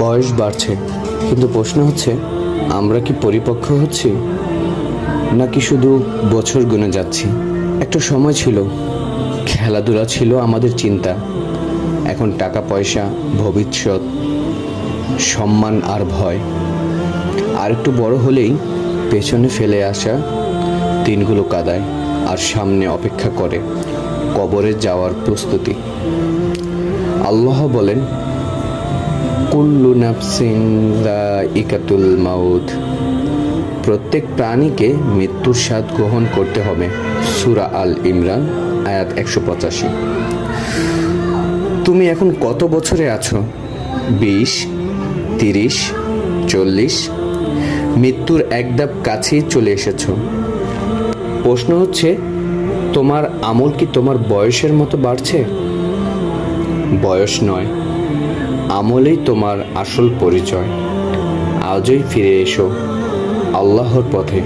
বয়স বাড়ছে, কিন্তু প্রশ্ন হচ্ছে আমরা কি পরিপক্ক হচ্ছি নাকি শুধু বছর গুনে যাচ্ছি? একটা সময় ছিল খেলাধুলা ছিল আমাদের চিন্তা, এখন টাকা পয়সা, ভবিষ্যৎ, সম্মান আর ভয়। আর একটু বড় হলেই পেছনে ফেলে আসা দিনগুলো কাঁদায়, আর সামনে অপেক্ষা করে কবরে যাওয়ার প্রস্তুতি। আল্লাহ বলেন, কুল্লু নাফসিন যায়িকাতুল মাউত, প্রত্যেক প্রাণীকে মৃত্যুর স্বাদ গ্রহণ করতে হবে। সূরা আল ইমরান আয়াত 185। তুমি এখন কত বছরে আছো? 20, 30, 40? মৃত্যুর একধাপ কাছেই চলে এসেছো। প্রশ্ন হচ্ছে, তোমার আমল কি তোমার বয়সের মতো বাড়ছে? বয়স নয়, আমলেই তোমার আসল পরিচয়। আজই ফিরে এসো আল্লাহর পথে।